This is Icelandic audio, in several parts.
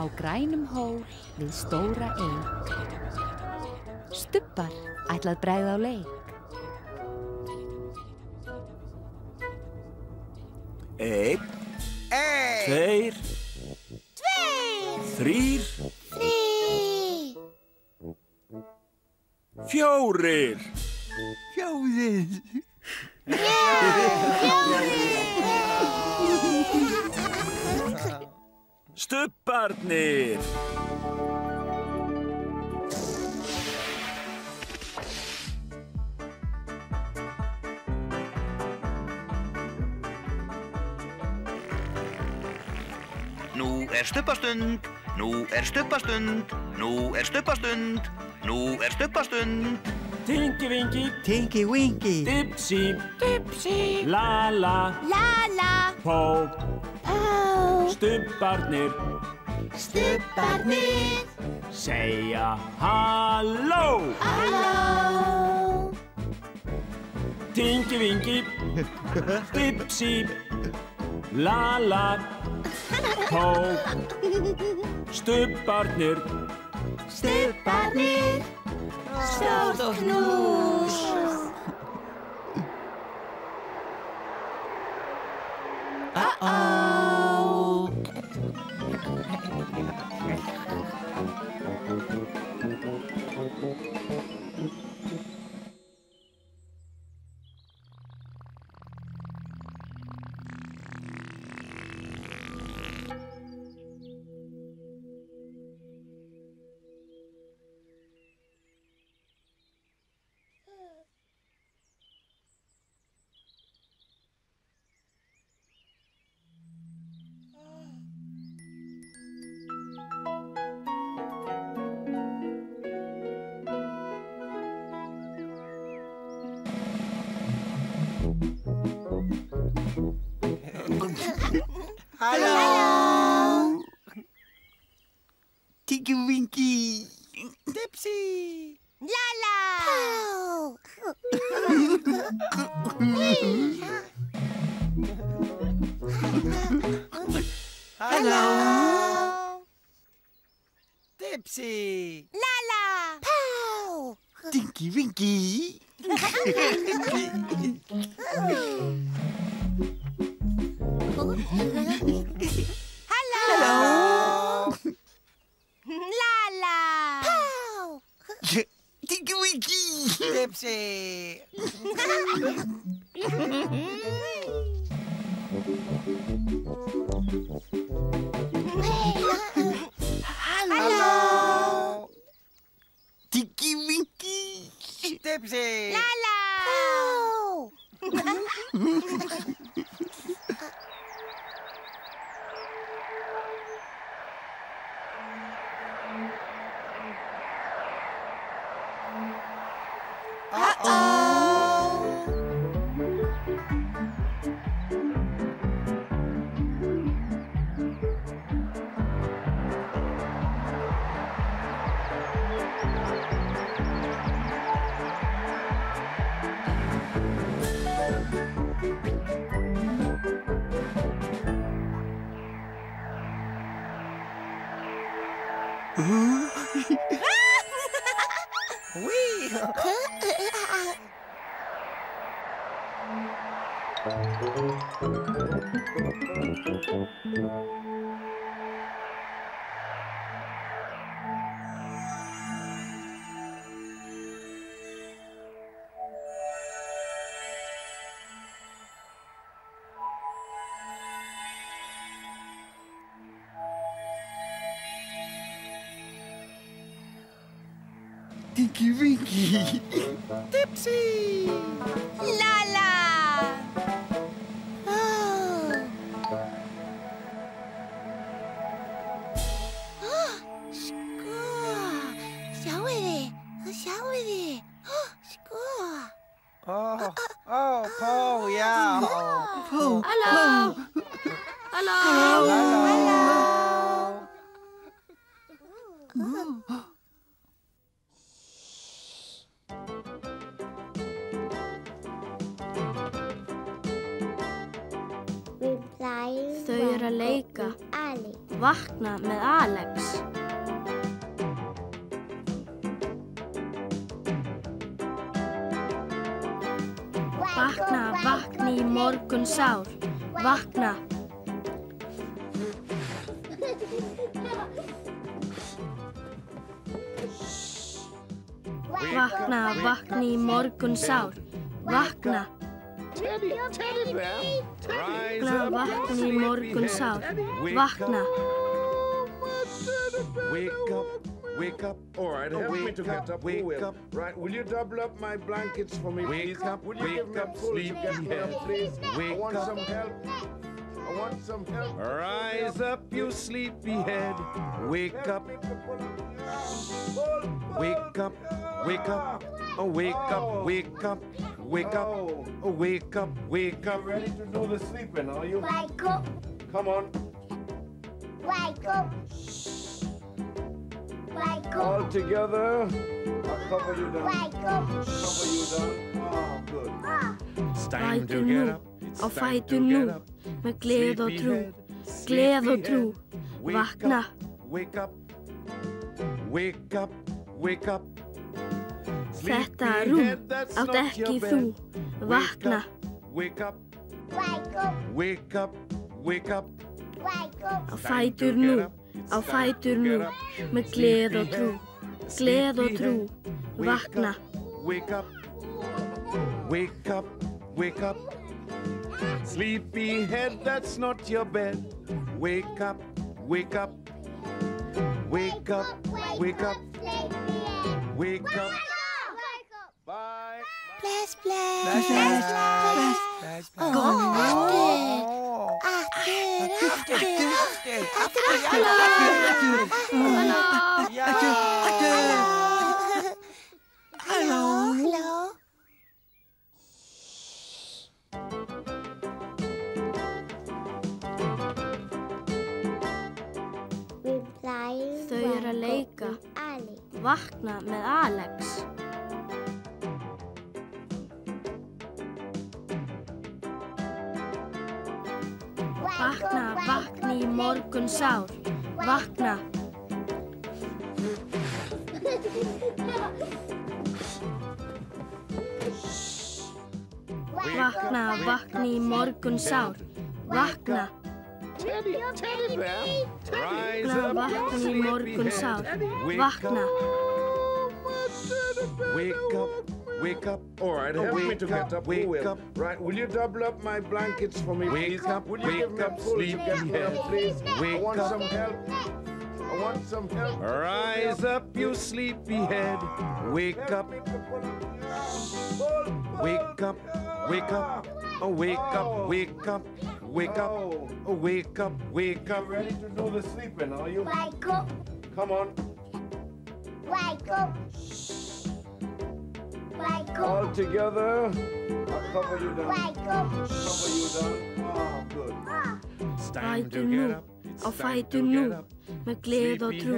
á grænum hól við stóra eik. Stubbar ætlað bregða á leik. Einn. Tveir. Þrír. Fjórir. Stubbarnir. Nú er stubbastund, nú er stubbastund, nú er stubbastund, nú er stubbastund. Tinky Winky. Tinky Winky. Dipsy. Dipsy. Lala. Lala. Pó. Pó. Stubbarnir. Stubbarnir. Segja halló. Halló. Tinky Winky. Dipsy. Lala. Pó. Stubbarnir. Stubbarnir. Stórt knús. Halló. Tinky Winky. Dipsy. Lala. Hello. Dipsy. Lala. Tinky Winky. Hello. Lala. Tinky Winky. Dipsy. Hello. Tinky Winky. Dipsy. Lala. Tinky Winky. Dipsy. Lala. Oh, Paul, yeah. Hello. Hello. Thau eru að leika. Vakna með Alex. Vakna, vakna í morgun sár. Vakna. Vakna, vakna í morgun sár. Vakna. Vakna, vakna í morgun sár. Vakna. Wake up. All right, help me to get up. Wake up. Right, will you double up my blankets for me, please? Wake up, will you give me a pull to get me up, please? I want some help. I want some help. Rise up, you sleepyhead. Wake up. Wake up. Wake up. Oh, wake up, wake up. Wake up. Oh, wake up, wake up. Ready to do the sleeping, are you? Wake up. Come on. Wake up. Wake up. All together. I'll cover you down. Wake up. Cover you down. Oh, good. It's time to Fætur get nú, up. It's á time fætur to nú, get up. með gleð og trú, Sleepyhead, gleð og trú, Wake vakna. up, wake up, wake up, wake up. Þetta rúm átt ekki þú, vakna. Wake up, Wake up. wake up, wake up. Wake up. Á fætur nú, á fætur nú, með gleð og trú, gleð og trú, vakna. Wake up, wake up, wake up. Sleepyhead, that's not your bed. Wake up, wake up, wake up, wake up, wake up. Bye. Bless, bless. Bless, bless, bless, bless. Hello. Þau eru að leika. Vakna með Alex. Vakna, vakna í morgun sár. Vakna. Vakna, vakna í morgun sár. Vakna. Rise Vakna, up, vakna í morgun sár. Vakna. Wake up, wake up. All right, help me to get up. Wake up. Right, will you double up my blankets for me, please? Wake up, will you give me a pull to get me up, please? I want some help. I want some help. Rise up, you sleepyhead. Wake up. Wake up, wake up. Oh, wake up, wake up, wake up. Oh, wake up, wake up. Ready to do the sleeping, are you? Wake up. Come on. Wake up. Wake All up. together. I'll cover you down. Wake up. Cover you down. Oh, good. It's time to Fætur nú, get up. It's á time fætur to nú, get up. með gleð og trú,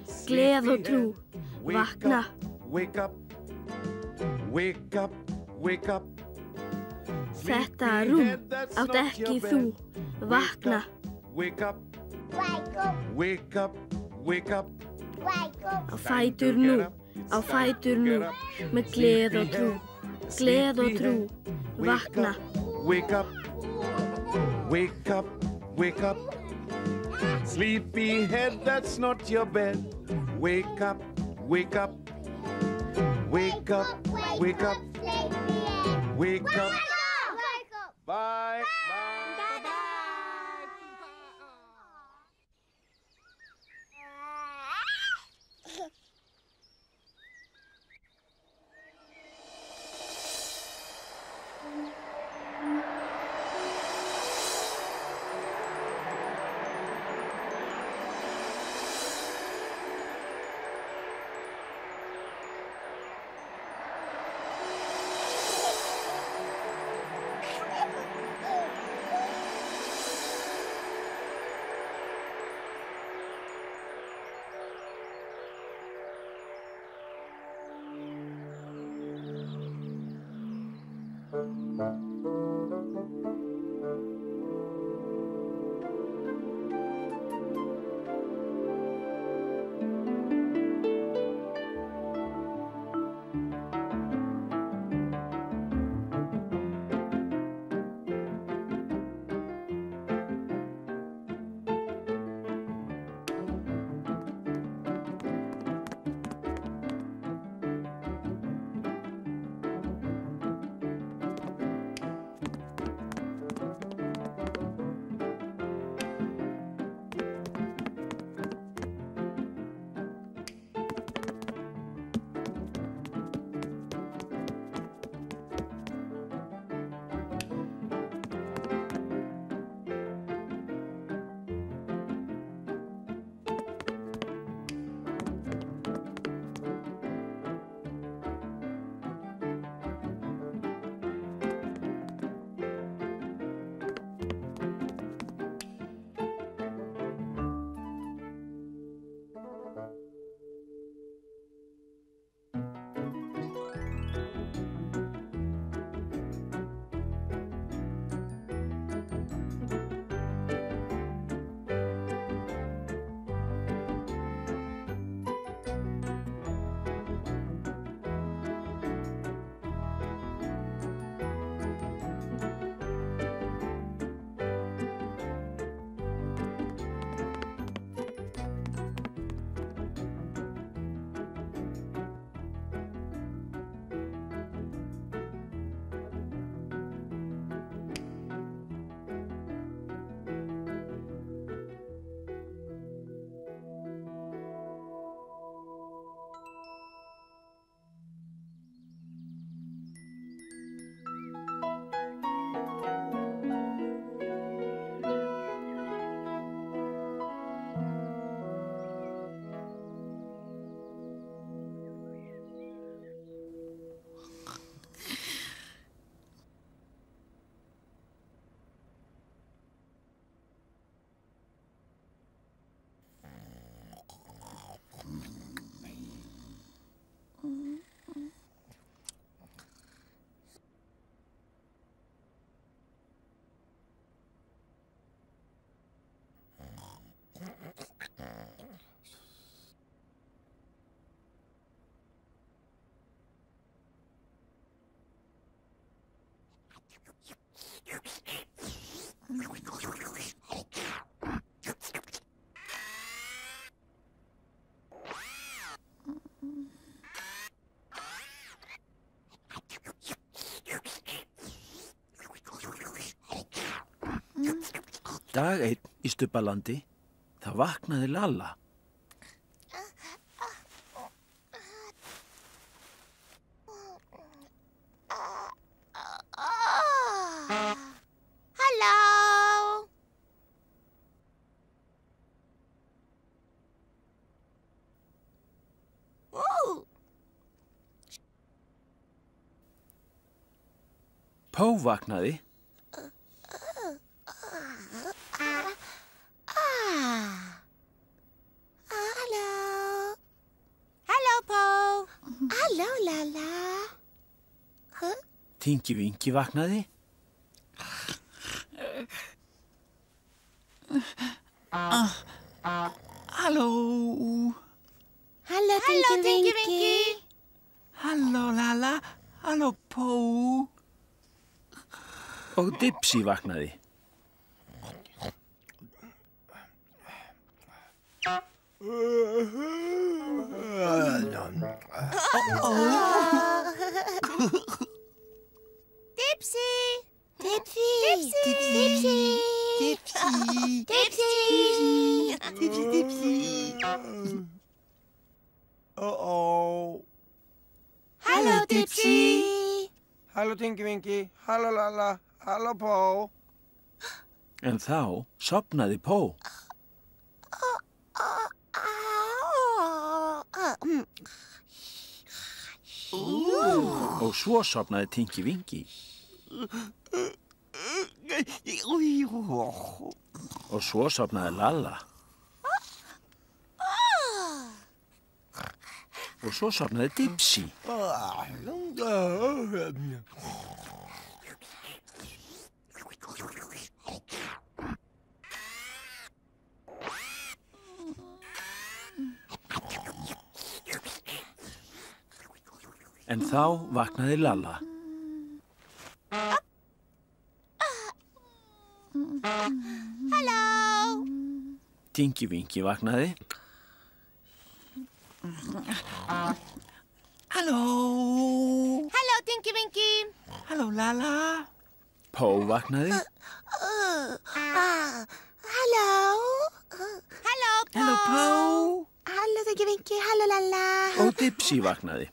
Sleepyhead, gleð og trú, Wake vakna. up, wake up, wake up, wake up. Þetta rúm Sleepyhead, that's átt not ekki your þú, bed. vakna. Wake up, Wake up. wake up, wake up. Wake up. Á fætur nú, á fætur nú, með gleð og trú, gleð og trú, vakna. Wake up, wake up, wake up. Sleepyhead, that's not your bed. Wake up, wake up, wake up, wake up, wake up. Bye. Dag einn í Stubbalandi, það vaknaði Lalla. Halló. Pó vaknaði. Halló, Lalla. Tingi Vingi vaknaði. Halló. Halló, Tingi Vingi. Halló, Lalla. Halló, Pó. Og Dipsy vaknaði. Dipsy. Dipsy. Dipsy. Dipsy. Dipsy. Dipsy. Uh-oh. Halló, Dipsy. Halló, Tingi Vingi. Halló, Lalla. Halló, Pó. En þá sofnaði Pó. Og svo sofnaði Tingi Vingi. Og svo sofnaði Lalla. Og svo sofnaði Dipsy. En þá vaknaði Lalla. Halló. Tingi Vingi vaknaði. Halló. Halló, Tingi Vingi. Halló, Lalla. Pó vaknaði. Halló. Halló, Pó. Halló, Pó. Halló, Tingi Vingi. Halló, Lalla. Og Dipsy vaknaði.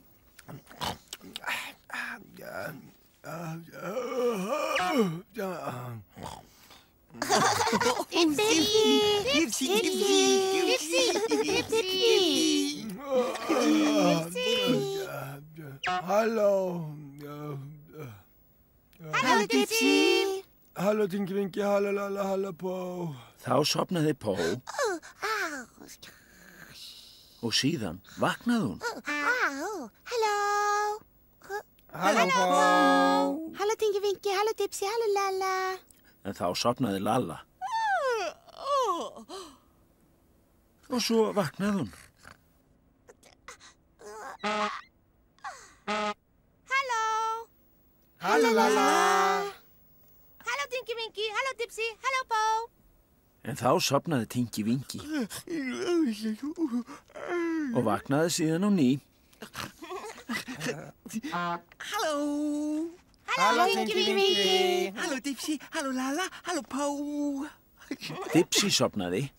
Halló. Halló, Dipsy. Halló, Tingi Vingi. Halló, Lalla. Halló, Pó. Þá sofnaði Pó og síðan vaknaði hún. Halló. Halló, Pó. Halló, Tingi Vingi. Halló, Dipsy. Halló, Lalla. En þá sofnaði Lalla. Og svo vaknaði hún. Halló. Halló, Lalla. Halló, Tingi Vingi. Halló, Dipsy. Halló, Pó. En þá sofnaði Tingi Vingi. Og vaknaði síðan á ný. Halló. Halló, Tingi Vingi. Halló, Dipsy. Halló, Lalla. Halló, Pó. Dipsy sofnaði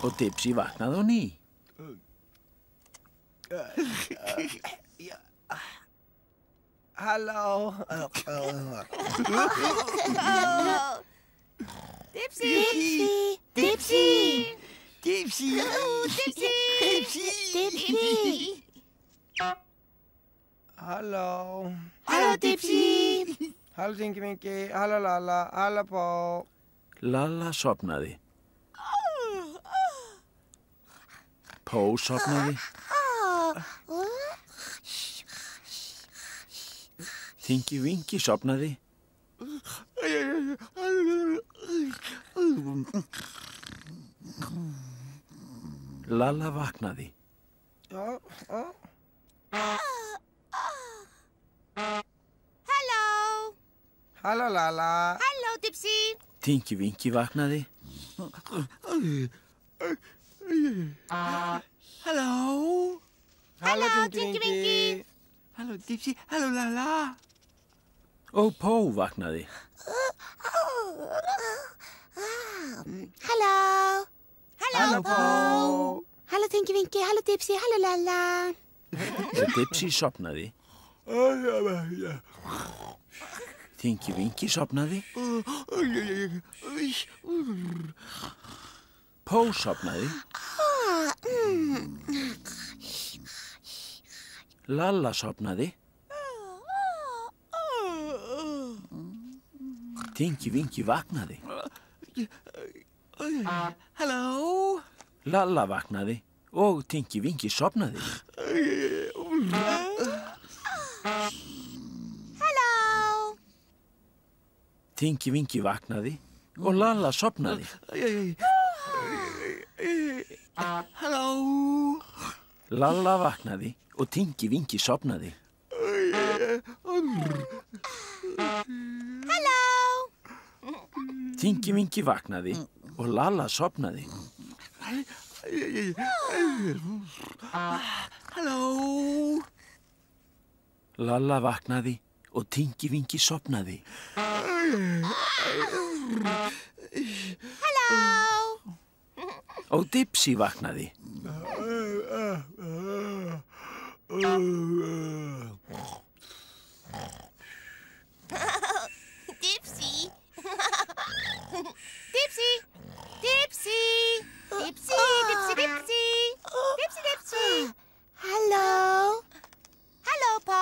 og Dipsy vaknaði á ný. Halló. Dipsy. Dipsy. Dipsy. Dipsy. Dipsy. Halló. Halló, Dipsy. Halló, Tingi Vingi. Halló, Lalla. Halló, Pó. Lalla sofnaði. Pó sofnaði. Tingi Vingi sofnaði. Lalla vaknaði. Halló, Lala. Halló, Dipsy. Tinky Winky vaknaði. Halló. Halló, Tinky Winky. Halló, Dipsy. Halló, Lala. Og Pó vaknaði. Halló. Halló, Pó. Halló, Tinky Winky. Halló, Dipsy. Halló, Lala. Og Dipsy sopnaði. Tinky Winky sopnaði. Pó sopnaði. Lalla sopnaði. Tinky Winky vaknaði. Halló. Lalla vaknaði og Tinky Winky sopnaði. Halló. Tinky Winky vaknaði og Lalla sopnaði. Halló. Lalla vaknaði og Tinky Winky sopnaði. Halló. Tinky Winky vaknaði og Lalla sopnaði. Halló. Lalla vaknaði og Tinky Winky sopnaði. Halló. Og Dipsy vaknaði. Dipsy. Dipsy. Dipsy. Dipsy, Dipsy, Dipsy. Dipsy, Dipsy. Halló. Halló, Pó.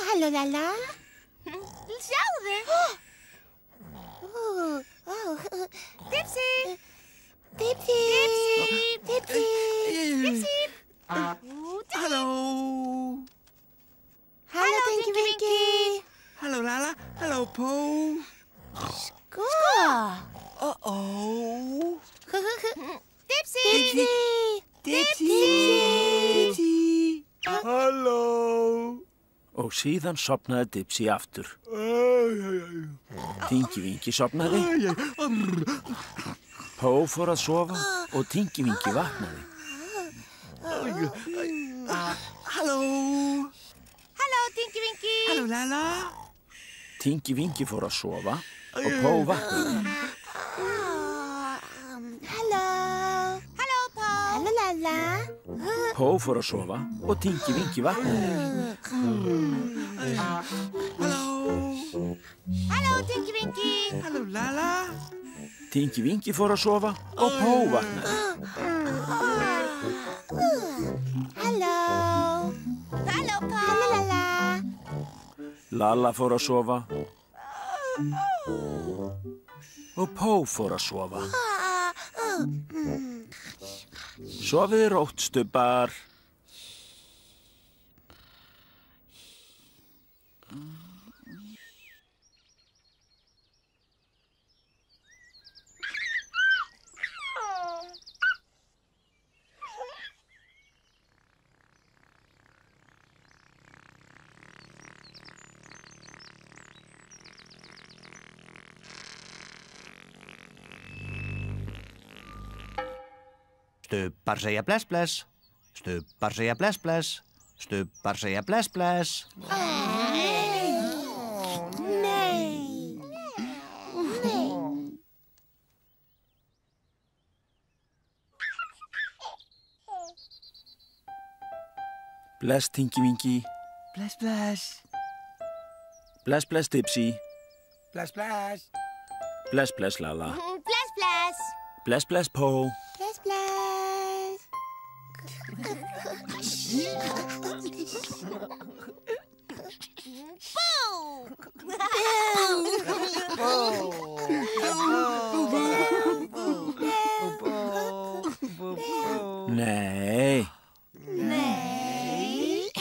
Halló, Lala. Sjáðu. Dipsy. Dipsy. Dipsy. Dipsy. Dipsy. Halló. Halló, Tinky Winky. Halló, Lala. Halló, Pó. Sko. Uh-oh. Dipsy. Dipsy. Dipsy. Halló. Og síðan sopnaði Dipsy aftur. Tinky Winky sopnaði. Pó fór að sofa og Tinky Winky vaknaði. Halló. Halló, Tinky Winky. Halló, Lala. Tinky Winky fór að sofa og Pó vaknaði. Halló. Halló, Pó. Halló, Lala. Pó fór að sofa og Tinky Winky vaknaði. Halló. Halló, Tinky Winky. Halló, Lala. Tinky Winky fór að sofa og Pó vaknaði. Halló. Halló, Pó. Halló, Lala. Lalla fór að sofa og Pó fór að sofa. Sofiði rótt, stubbar. Stubbar segja bless bless. Stubbar segja bless bless. Stubbar segja bless bless. Nei. Bless, Tinky Winky. Bless, bless. Bless, bless, Dipsy. Bless, bless. Bless, bless, Lalla. Bless, bless. Bless, bless, Pó. Bless, bless. Nei. Nei.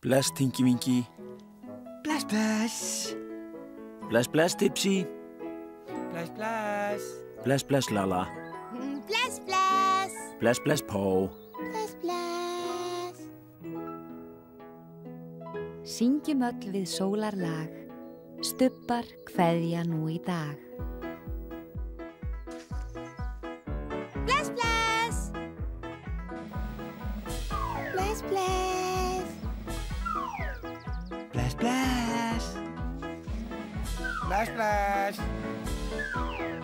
Bless, Tinky Winky. Bless, bless. Bless, bless, Dipsy. Bless, bless. Bless, bless, Lalla. Bless, bless. Bless, bless, Pó. Bless, bless. Syngjum öll við sólarlag, stubbar kveðja nú í dag. Bless, bless. Bless, bless. Bless, bless. Bless, bless.